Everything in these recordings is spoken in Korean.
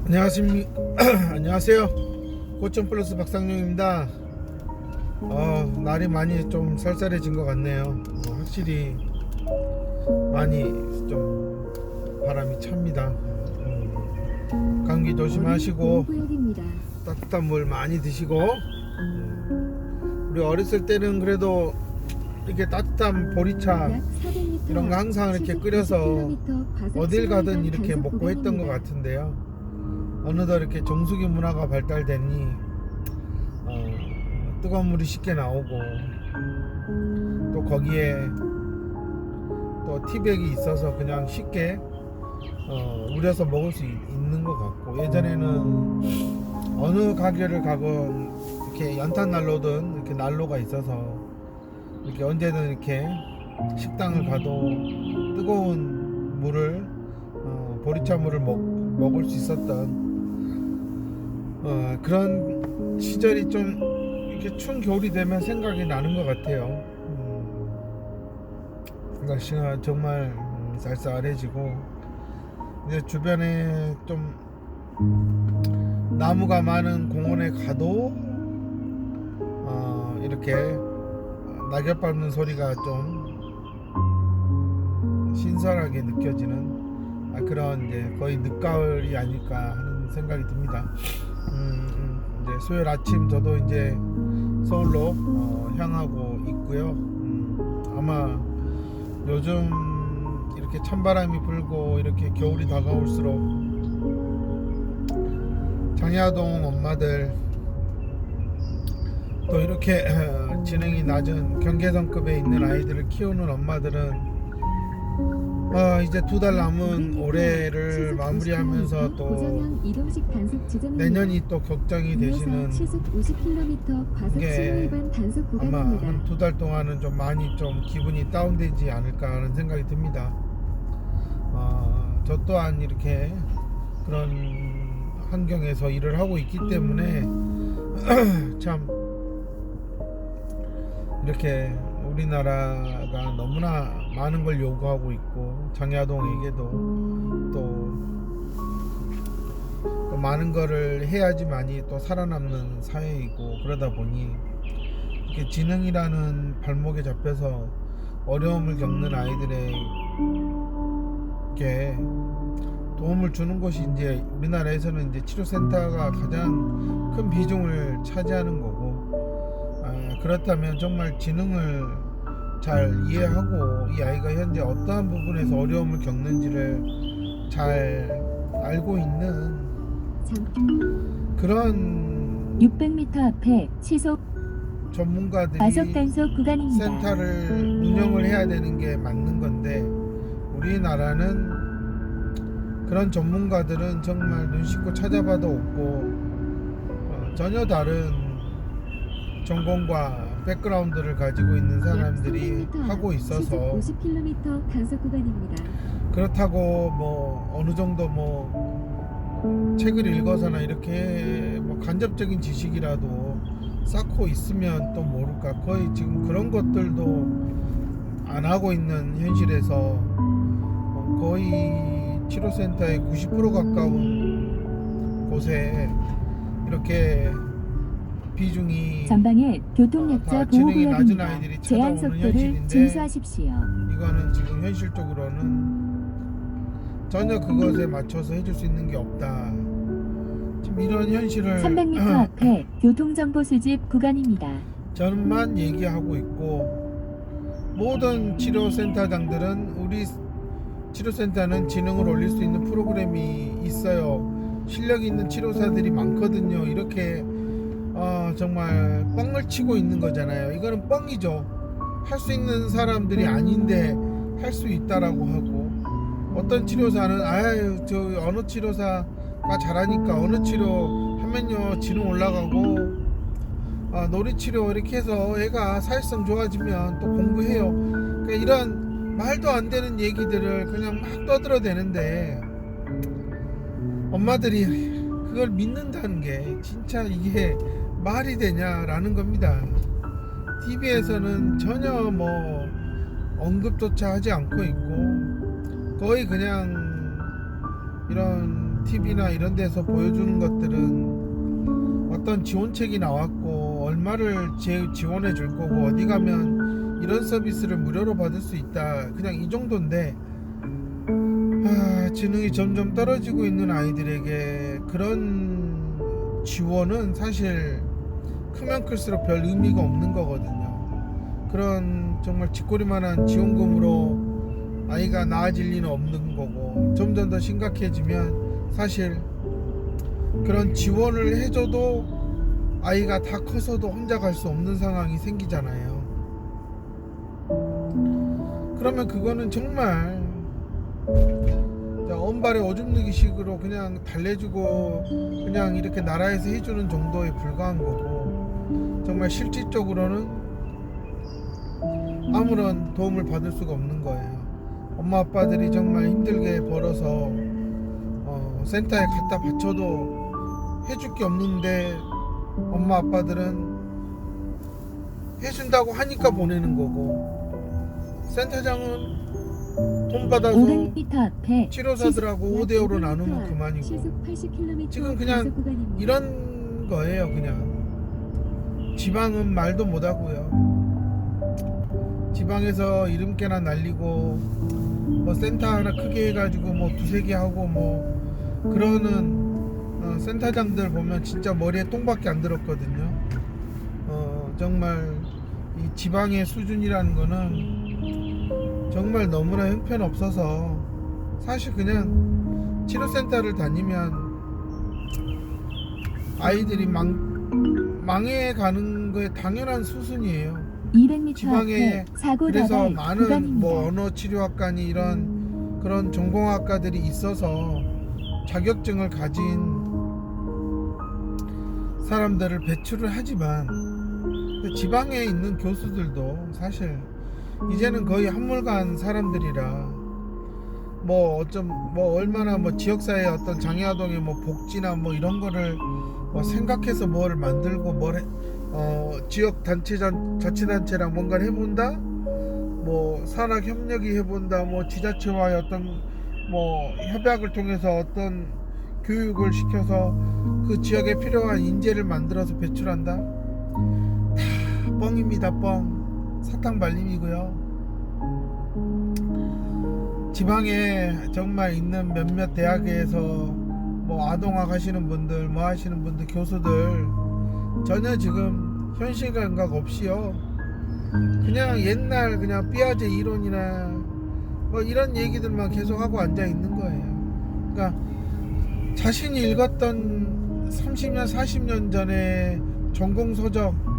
안녕하십니까. 안녕하세요. 고점 플러스 박상용입니다. 날이 많이 좀 쌀쌀해진 것 같네요. 확실히 많이 좀 바람이 찹니다. 감기 조심하시고 따뜻한 물 많이 드시고, 우리 어렸을 때는 그래도 이렇게 따뜻한 보리차 이런 거 항상 이렇게 끓여서 어딜 가든 이렇게 먹고 했던 것 같은데요. 어느덧 이렇게 정수기 문화가 발달되니 뜨거운 물이 쉽게 나오고, 또 거기에 또 티백이 있어서 그냥 쉽게 우려서 먹을 수 있는 것 같고, 예전에는 어느 가게를 가건 이렇게 연탄 난로든 이렇게 난로가 있어서 이렇게 언제든 이렇게 식당을 가도 뜨거운 물을 보리차 물을 먹을 수 있었던 그런 시절이 좀 이렇게 추운 겨울이 되면 생각이 나는 것 같아요. 날씨가 정말 쌀쌀해지고, 이제 주변에 좀 나무가 많은 공원에 가도 이렇게 낙엽 밟는 소리가 좀 신선하게 느껴지는 그런 이제 거의 늦가을이 아닐까 하는 생각이 듭니다. 이제 수요일 아침 저도 이제 서울로 향하고 있고요. 아마 요즘 이렇게 찬바람이 불고 이렇게 겨울이 다가올수록 장야동 엄마들, 또 이렇게 지능이 낮은 경계선급에 있는 아이들을 키우는 엄마들은 이제 2달 남은 올해를 마무리하면서 또 내년이 또 걱정이 되시는 게, 아마 한 2달 동안은 좀 많이 좀 기분이 다운되지 않을까 하는 생각이 듭니다. 저 또한 이렇게 그런 환경에서 일을 하고 있기 때문에 참 이렇게 우리나라가 너무나 많은 걸 요구하고 있고, 장야동에게도 또 많은 거를 해야지만이 또 살아남는 사회이고, 그러다 보니 이렇게 지능이라는 발목에 잡혀서 어려움을 겪는 아이들에게 도움을 주는 것이 이제 우리나라에서는 이제 치료센터가 가장 큰 비중을 차지하는 거고, 그렇다면 정말 지능을 잘 이해하고 이 아이가 현재 어떠한 부분에서 어려움을 겪는지를 잘 알고 있는 그런 600m 앞에 시속 전문가들이 과속 단속 구간입니다. 센터를 운영을 해야 되는 게 맞는 건데, 우리나라는 그런 전문가들은 정말 눈 씻고 찾아봐도 없고 전혀 다른 전공과 백그라운드를 가지고 있는 사람들이 하고 있어서, 50km 단속 구간입니다. 그렇다고 뭐 어느 정도 뭐 책을 읽어서나 이렇게 뭐 간접적인 지식이라도 쌓고 있으면 또 모를까, 거의 지금 그런 것들도 안 하고 있는 현실에서 거의 치료센터의 90% 가까운 곳에 이렇게 비중이 전방에 교통약자 지능이 낮은 보호구역입니다. 아이들이 제한 찾아오는 속도를 현실인데, 준수하십시오. 이거는 지금 현실적으로는 전혀 그것에 맞춰서 해줄 수 있는 게 없다. 지금 이런 현실을 300m 앞에 교통정보 수집 구간입니다. 저는만 얘기하고 있고, 모든 치료센터장들은 우리 치료센터는 지능을 올릴 수 있는 프로그램이 있어요, 실력 있는 치료사들이 많거든요, 이렇게 정말 뻥을 치고 있는 거잖아요. 이거는 뻥이죠. 할 수 있는 사람들이 아닌데 할 수 있다라고 하고, 어떤 치료사는 아유 저 어느 치료사가 잘하니까 어느 치료 하면요 지능 올라가고, 놀이치료 이렇게 해서 애가 사회성 좋아지면 또 공부해요. 그러니까 이런 말도 안 되는 얘기들을 그냥 막 떠들어대는데, 엄마들이 그걸 믿는다는 게 진짜 이게 말이 되냐라는 겁니다. TV에서는 전혀 뭐 언급조차 하지 않고 있고, 거의 그냥 이런 TV나 이런 데서 보여주는 것들은 어떤 지원책이 나왔고 얼마를 지원해 줄 거고 어디 가면 이런 서비스를 무료로 받을 수 있다, 그냥 이 정도인데, 지능이 점점 떨어지고 있는 아이들에게 그런 지원은 사실 크면 클수록 별 의미가 없는 거거든요. 그런 정말 쥐꼬리만한 지원금으로 아이가 나아질 리는 없는 거고, 점점 더 심각해지면 사실 그런 지원을 해줘도 아이가 다 커서도 혼자 갈 수 없는 상황이 생기잖아요. 그러면 그거는 정말 언발에 오줌 누기 식으로 그냥 달래주고 그냥 이렇게 나라에서 해주는 정도에 불과한 거고, 정말 실질적으로는 아무런 도움을 받을 수가 없는 거예요. 엄마 아빠들이 정말 힘들게 벌어서 센터에 갖다 바쳐도 해줄 게 없는데, 엄마 아빠들은 해준다고 하니까 보내는 거고, 센터장은 돈 받아서 500m 앞에 치료사들하고 5대5로 나누면 그만이고, 시속 80km 지금 그냥 이런 거예요. 그냥 지방은 말도 못하고요. 지방에서 이름깨나 날리고 뭐 센터 하나 크게 해가지고 뭐 두세 개 하고 뭐 그러는 센터장들 보면 진짜 머리에 똥밖에 안 들었거든요. 정말 이 지방의 수준이라는 거는 정말 너무나 형편없어서, 사실 그냥 치료센터를 다니면 아이들이 망해가는 거에 당연한 수순이에요. 200m 지방에 앞에 사고 그래서 다발 많은 구간입니다. 뭐 언어치료학과니 이런 그런 전공학과들이 있어서 자격증을 가진 사람들을 배출을 하지만, 근데 지방에 있는 교수들도 사실 이제는 거의 한물간 사람들이라 뭐 얼마나 뭐 지역사회 어떤 장애아동의 뭐 복지나 뭐 이런 거를 뭐 생각해서 뭘 만들고 지역 자치단체랑 뭔가를 해본다, 뭐 산학 협력이 해본다, 뭐 지자체와의 어떤 뭐 협약을 통해서 어떤 교육을 시켜서 그 지역에 필요한 인재를 만들어서 배출한다, 다 뻥입니다. 뻥. 사탕 발림이고요. 지방에 정말 있는 몇몇 대학에서 뭐 아동학 하시는 분들, 뭐 하시는 분들, 교수들 전혀 지금 현실감각 없이요, 그냥 옛날 그냥 삐아제 이론이나 뭐 이런 얘기들만 계속 하고 앉아 있는 거예요. 그러니까 자신이 읽었던 30년 40년 전에 전공서적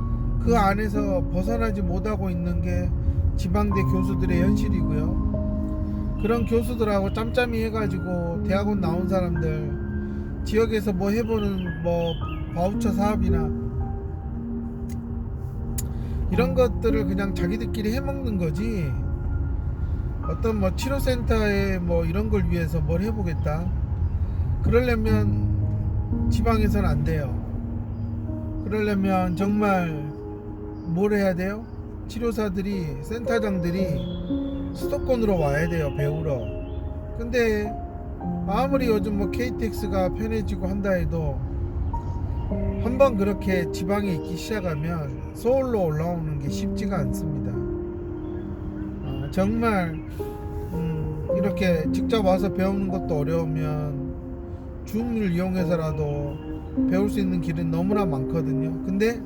그 안에서 벗어나지 못하고 있는 게 지방대 교수들의 현실이고요. 그런 교수들하고 짬짬이 해가지고 대학원 나온 사람들 지역에서 뭐 해보는 뭐 바우처 사업이나 이런 것들을 그냥 자기들끼리 해먹는 거지, 어떤 뭐 치료센터에 뭐 이런 걸 위해서 뭘 해보겠다 그러려면 지방에서는 안 돼요. 그러려면 정말 뭘 해야 돼요? 치료사들이, 센터장들이 수도권으로 와야 돼요, 배우러. 근데 아무리 요즘 뭐 KTX가 편해지고 한다 해도 한번 그렇게 지방에 있기 시작하면 서울로 올라오는 게 쉽지가 않습니다. 정말 이렇게 직접 와서 배우는 것도 어려우면 줌을 이용해서라도 배울 수 있는 길은 너무나 많거든요. 근데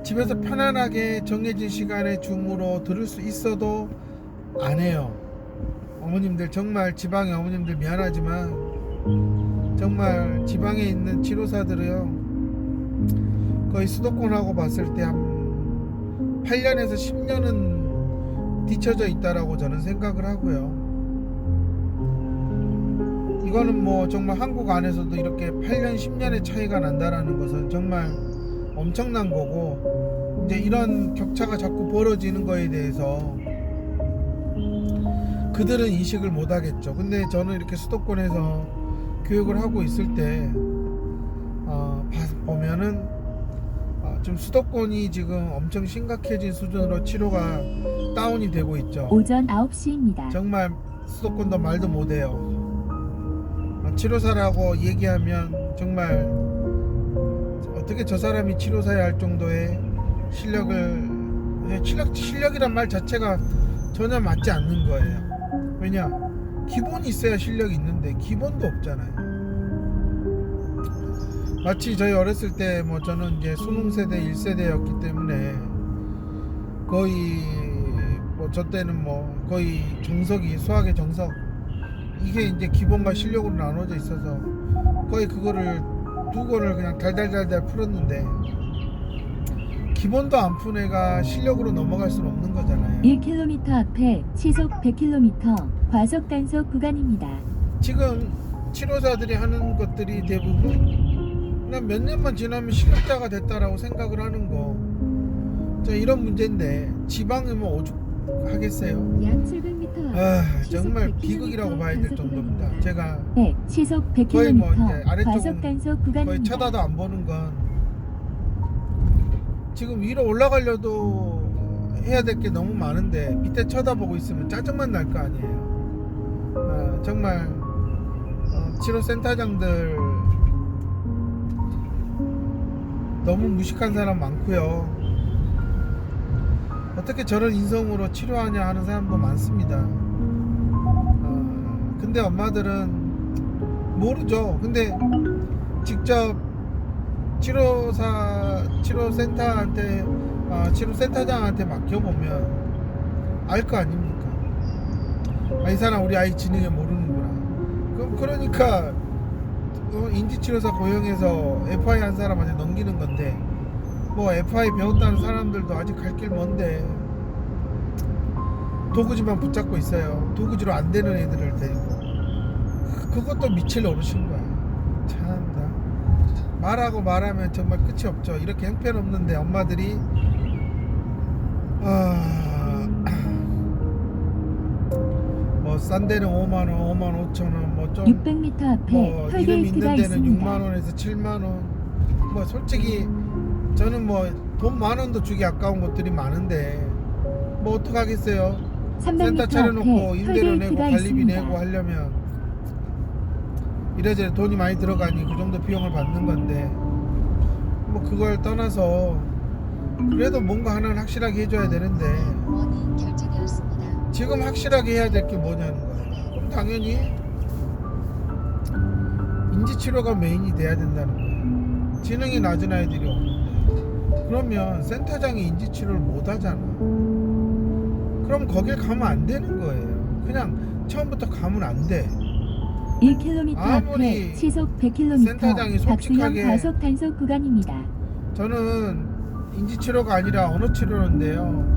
집에서 편안하게 정해진 시간에 줌으로 들을 수 있어도 안 해요. 어머님들, 정말 지방의 어머님들 미안하지만 정말 지방에 있는 치료사들은요, 거의 수도권하고 봤을 때 한 8년에서 10년은 뒤쳐져 있다라고 저는 생각을 하고요. 이거는 뭐 정말 한국 안에서도 이렇게 8년 10년의 차이가 난다라는 것은 정말 엄청난 거고, 이제 이런 격차가 자꾸 벌어지는 거에 대해서 그들은 인식을 못 하겠죠. 근데 저는 이렇게 수도권에서 교육을 하고 있을 때 보면은 좀 수도권이 지금 엄청 심각해진 수준으로 치료가 다운이 되고 있죠. 오전 9시입니다. 정말 수도권도 말도 못해요. 치료사라고 얘기하면 정말 어떻게 저 사람이 치료사야 할 정도의 실력이란 말 자체가 전혀 맞지 않는 거예요. 왜냐? 기본이 있어야 실력이 있는데 기본도 없잖아요. 마치 저희 어렸을 때 뭐 저는 이제 수능 세대 1세대였기 때문에 거의 뭐 저 때는 뭐 거의 정석이 수학의 정석 이게 이제 기본과 실력으로 나눠져 있어서 거의 그거를 두 권을 그냥 달달달달 풀었는데 기본도 안 푼 애가 실력으로 넘어갈 수는 없는 거잖아요. 1km 앞에 시속 100km 과속 단속 구간입니다. 지금 치료사들이 하는 것들이 대부분 그냥 몇 년만 지나면 실력자가 됐다라고 생각을 하는 거. 자, 이런 문제인데 지방에 뭐 오죽하겠어요? 약 700m 아, 정말 비극이라고 봐야 될 정도입니다. 제가 네, 시속 거의 뭐 이제 100km 아래쪽은 과속 단속 거의 구간입니다. 쳐다도 안 보는 건 지금 위로 올라가려도 해야 될 게 너무 많은데 밑에 쳐다보고 있으면 짜증만 날 거 아니에요. 아, 정말 치료센터장들 너무 무식한 사람 많고요. 어떻게 저런 인성으로 치료하냐 하는 사람도 많습니다. 근데 엄마들은 모르죠. 근데 직접 치료센터한테 치료센터장한테 맡겨보면 알 거 아닙니까? 이 사람 우리 아이 지능에 모르는구나. 그러니까 인지치료사 고용해서 FI 한 사람한테 넘기는 건데 뭐 FI 배웠다는 사람들도 아직 갈 길 먼데 도구지만 붙잡고 있어요. 도구지로 안 되는 애들을 데리고 그것도 미칠 노릇인 거야. 참나 말하면 정말 끝이 없죠. 이렇게 형편없는데 엄마들이 뭐 싼 데는 5만원 5만 5천원 뭐 좀 600m 앞에 뭐 이름 톨게이트가 있는 데는 있습니다. 6만원에서 7만원 뭐 솔직히 저는 뭐 돈 만원도 주기 아까운 것들이 많은데 뭐 어떡하겠어요. 300m 센터 차려놓고 앞에 임대료 내고 톨게이트가 관리비 있습니다. 내고 하려면 이래저래 돈이 많이 들어가니 그 정도 비용을 받는 건데 뭐 그걸 떠나서 그래도 뭔가 하나는 확실하게 해줘야 되는데 원이 결제되었습니다. 지금 확실하게 해야 될 게 뭐냐는 거예요. 그럼 당연히 인지치료가 메인이 돼야 된다는 거예요. 지능이 낮은 아이들이 없는데 그러면 센터장이 인지치료를 못 하잖아. 그럼 거길 가면 안 되는 거예요. 그냥 처음부터 가면 안 돼. 1km 아무리 앞에 시속 100km 센터장이 솔직하게 박수형 과속 단속 구간입니다. 저는 인지치료가 아니라 언어치료인데요.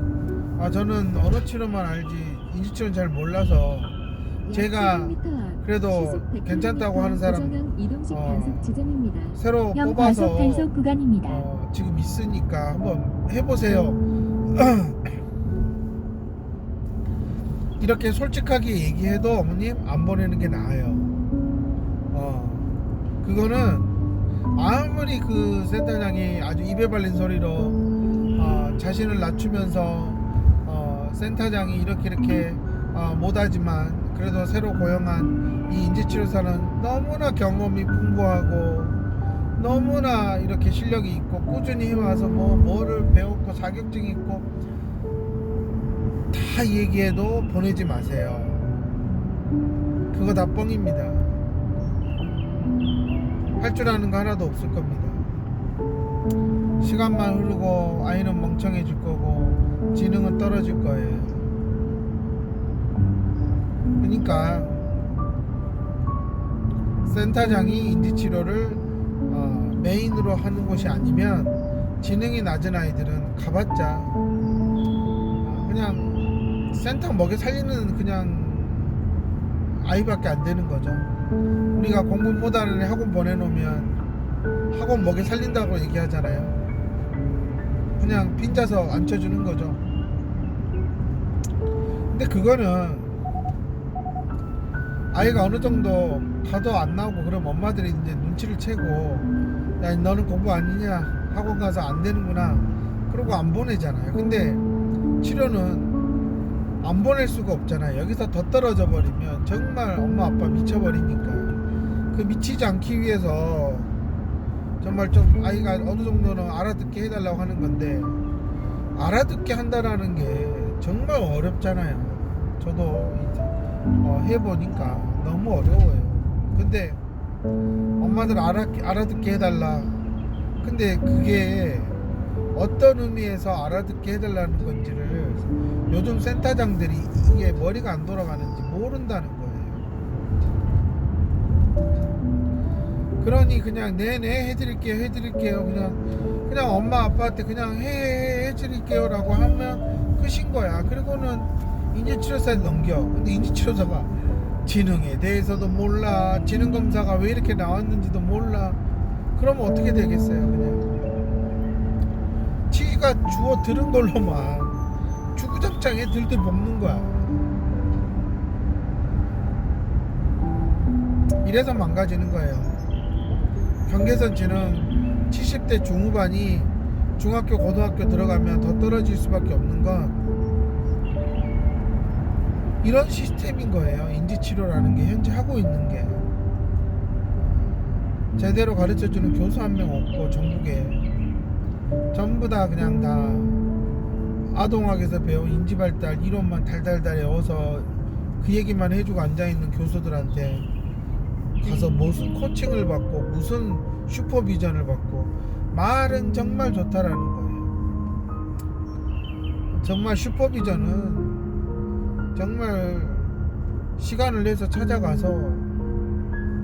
저는 언어치료만 알지 인지치료는 잘 몰라서 제가 그래도 괜찮다고 하는 사람 이동식 단속 지점입니다. 새로 형 뽑아서 과속 단속 구간입니다. 지금 있으니까 한번 해보세요. 이렇게 솔직하게 얘기해도 어머님 안 보내는 게 나아요. 그거는 아무리 그 센터장이 아주 입에 발린 소리로 자신을 낮추면서 센터장이 이렇게 못하지만 그래도 새로 고용한 이 인지치료사는 너무나 경험이 풍부하고 너무나 이렇게 실력이 있고 꾸준히 해와서 뭐를 배웠고 자격증이 있고 다 얘기해도 보내지 마세요. 그거 다 뻥입니다. 할 줄 아는 거 하나도 없을 겁니다. 시간만 흐르고 아이는 멍청해질 거고 지능은 떨어질 거예요. 그러니까 센터장이 인지치료를 메인으로 하는 곳이 아니면 지능이 낮은 아이들은 가봤자 그냥 센터 먹여 살리는 그냥 아이밖에 안 되는 거죠. 우리가 공부 못하는 애 학원 보내놓으면 학원 먹여 살린다고 얘기하잖아요. 그냥 빈자서 앉혀주는 거죠. 근데 그거는 아이가 어느 정도 가도 안 나오고 그럼 엄마들이 이제 눈치를 채고 야 너는 공부 아니냐 학원 가서 안 되는구나 그러고 안 보내잖아요. 근데 치료는 안 보낼 수가 없잖아요. 여기서 더 떨어져 버리면 정말 엄마 아빠 미쳐버리니까 그 미치지 않기 위해서 정말 좀 아이가 어느 정도는 알아듣게 해달라고 하는 건데, 알아듣게 한다라는 게 정말 어렵잖아요. 저도 이제 해보니까 너무 어려워요. 근데 엄마들 알아듣게 해달라. 근데 그게 어떤 의미에서 알아듣게 해달라는 건지를 요즘 센터장들이 이게 머리가 안 돌아가는지 모른다는 거예요. 그러니 그냥 네네 해드릴게요 그냥 엄마 아빠한테 그냥 해드릴게요 라고 하면 끝인 거야. 그리고는 인지치료사에 넘겨. 근데 인지치료사가 지능에 대해서도 몰라, 지능검사가 왜 이렇게 나왔는지도 몰라. 그러면 어떻게 되겠어요? 그냥 지가 주워 들은 걸로만 주구장창에 들들 볶는 거야. 이래서 망가지는 거예요. 경계선 지능 70대 중후반이 중학교 고등학교 들어가면 더 떨어질 수밖에 없는 건 이런 시스템인 거예요. 인지치료라는 게 현재 하고 있는 게 제대로 가르쳐주는 교수 한 명 없고, 전국에 전부 다 그냥 다 아동학에서 배운 인지발달 이론만 달달달 외워서 그 얘기만 해주고 앉아있는 교수들한테 가서 무슨 코칭을 받고 무슨 슈퍼비전을 받고, 말은 정말 좋다라는 거예요. 정말 슈퍼비전은 정말 시간을 내서 찾아가서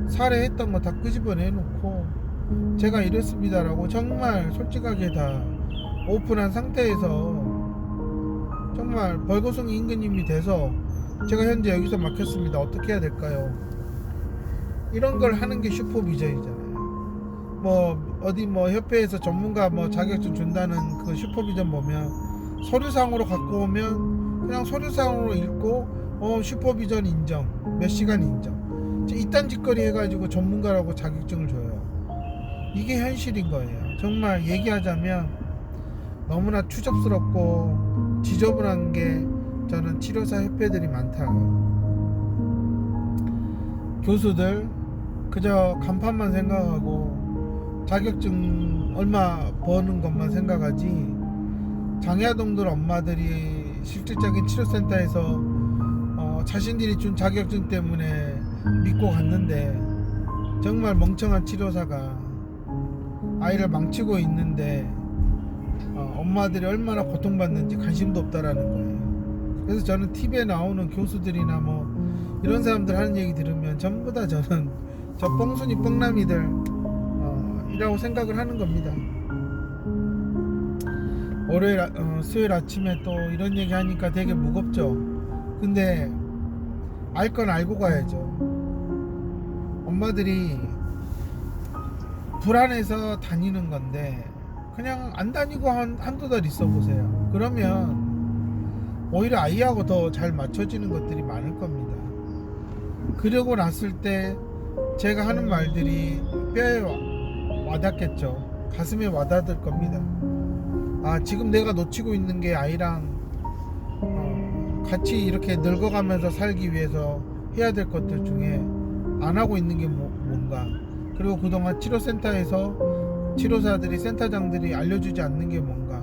살해했던 거 다 끄집어내 놓고 제가 이랬습니다라고 정말 솔직하게 다 오픈한 상태에서 정말 벌거숭이 임금님이 돼서 제가 현재 여기서 막혔습니다, 어떻게 해야 될까요? 이런 걸 하는 게 슈퍼비전이잖아요. 뭐 어디 뭐 협회에서 전문가 뭐 자격증 준다는 그 슈퍼비전 보면 서류상으로 갖고 오면 그냥 서류상으로 읽고 슈퍼비전 인정, 몇 시간 인정, 이딴 짓거리 해가지고 전문가라고 자격증을 줘요. 이게 현실인 거예요. 정말 얘기하자면 너무나 추접스럽고 지저분한 게 저는 치료사 협회들이 많다. 교수들 그저 간판만 생각하고 자격증 얼마 버는 것만 생각하지, 장애아동들 엄마들이 실질적인 치료센터에서 자신들이 준 자격증 때문에 믿고 갔는데 정말 멍청한 치료사가 아이를 망치고 있는데 엄마들이 얼마나 고통받는지 관심도 없다라는 거예요. 그래서 저는 TV에 나오는 교수들이나 뭐 이런 사람들 하는 얘기 들으면 전부 다 저는 저 뻥순이 뻥남이들 이라고 생각을 하는 겁니다. 월요일 수요일 아침에 또 이런 얘기 하니까 되게 무겁죠. 근데 알 건 알고 가야죠. 엄마들이 불안해서 다니는 건데 그냥 안 다니고 한두 달 있어 보세요. 그러면 오히려 아이하고 더 잘 맞춰지는 것들이 많을 겁니다. 그러고 났을 때 제가 하는 말들이 뼈에 와닿겠죠. 가슴에 와닿을 겁니다. 아, 지금 내가 놓치고 있는 게 아이랑 같이 이렇게 늙어가면서 살기 위해서 해야 될 것들 중에 안 하고 있는 게 뭔가, 그리고 그동안 치료센터에서 치료사들이, 센터장들이 알려주지 않는 게 뭔가,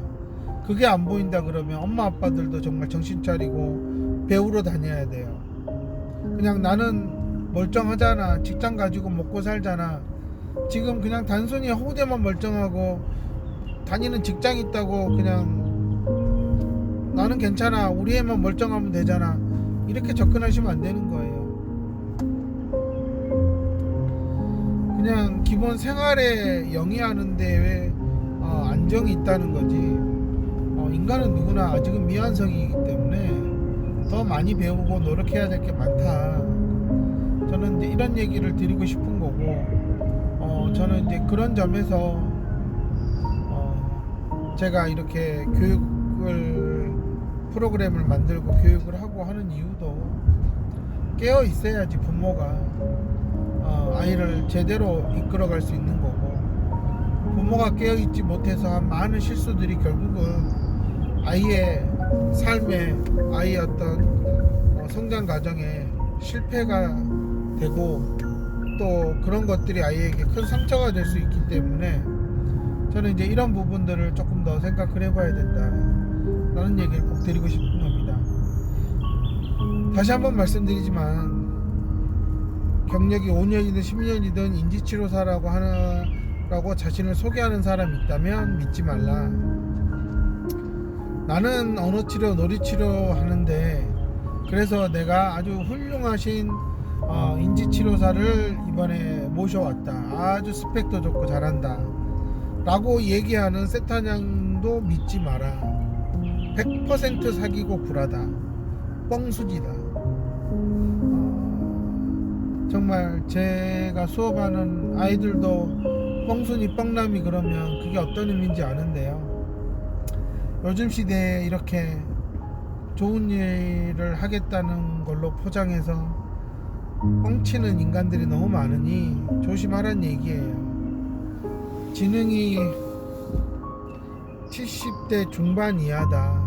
그게 안 보인다 그러면 엄마 아빠들도 정말 정신 차리고 배우러 다녀야 돼요. 그냥 나는 멀쩡하잖아, 직장 가지고 먹고 살잖아, 지금 그냥 단순히 호대만 멀쩡하고 다니는 직장 있다고 그냥 나는 괜찮아, 우리 애만 멀쩡하면 되잖아, 이렇게 접근하시면 안 되는 거예요. 그냥 기본 생활에 영위하는데 왜 안정이 있다는 거지. 인간은 누구나 아직은 미완성이기 때문에 더 많이 배우고 노력해야 될 게 많다. 저는 이제 이런 얘기를 드리고 싶은 거고, 저는 이제 그런 점에서 제가 이렇게 프로그램을 만들고 교육을 하고 하는 이유도 깨어 있어야지 부모가 아이를 제대로 이끌어갈 수 있는 거고, 부모가 깨어 있지 못해서 한 많은 실수들이 결국은 아이의 삶에, 아이의 어떤 성장 과정에 실패가 되고 또 그런 것들이 아이에게 큰 상처가 될 수 있기 때문에 저는 이제 이런 부분들을 조금 더 생각을 해봐야 된다라는 얘기를 꼭 드리고 싶은 겁니다. 다시 한번 말씀드리지만 경력이 5년이든 10년이든 인지치료사라고 하라고 자신을 소개하는 사람이 있다면 믿지 말라. 나는 언어치료, 놀이치료 하는데 그래서 내가 아주 훌륭하신 인지치료사를 이번에 모셔왔다. 아주 스펙도 좋고 잘한다 라고 얘기하는 세타냥도 믿지 마라. 100% 사기고 구라다. 뻥수지다. 정말 제가 수업하는 아이들도 뻥순이 뻥남이 그러면 그게 어떤 의미인지 아는데요. 요즘 시대에 이렇게 좋은 일을 하겠다는 걸로 포장해서 뻥치는 인간들이 너무 많으니 조심하라는 얘기예요. 지능이 70대 중반 이하다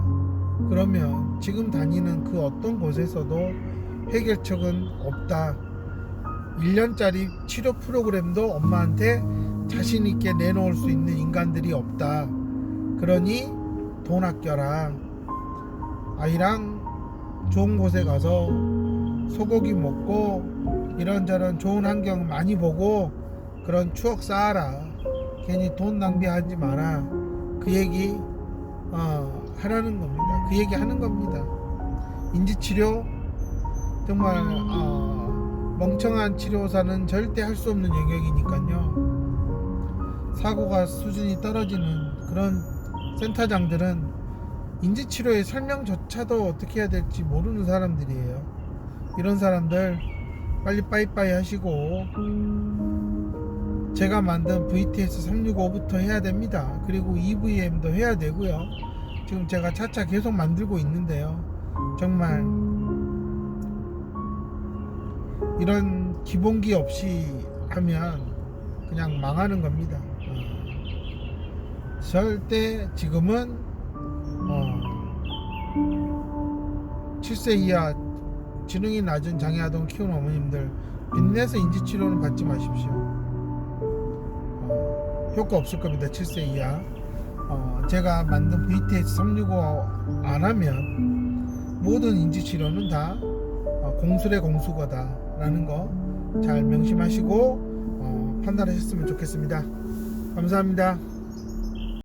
그러면 지금 다니는 그 어떤 곳에서도 해결책은 없다. 1년짜리 치료 프로그램도 엄마한테 자신 있게 내놓을 수 있는 인간들이 없다. 그러니 돈 아껴라. 아이랑 좋은 곳에 가서 소고기 먹고 이런저런 좋은 환경 많이 보고 그런 추억 쌓아라. 괜히 돈 낭비하지 마라. 그 얘기 하라는 겁니다. 그 얘기 하는 겁니다. 인지치료 정말 멍청한 치료사는 절대 할 수 없는 영역이니까요. 사고가 수준이 떨어지는 그런 센터장들은 인지치료의 설명조차도 어떻게 해야 될지 모르는 사람들이에요. 이런 사람들 빨리 빠이빠이 하시고 제가 만든 VTS 365부터 해야 됩니다. 그리고 EVM도 해야 되고요. 지금 제가 차차 계속 만들고 있는데요. 정말 이런 기본기 없이 하면 그냥 망하는 겁니다. 절대 지금은 7세 이하 지능이 낮은 장애아동 키우는 어머님들 빚내서 인지치료는 받지 마십시오. 효과 없을 겁니다. 7세 이하 제가 만든 VTS 365 안 하면 모든 인지치료는 다 공술의 공수거다 라는 거 잘 명심하시고 판단하셨으면 좋겠습니다. 감사합니다.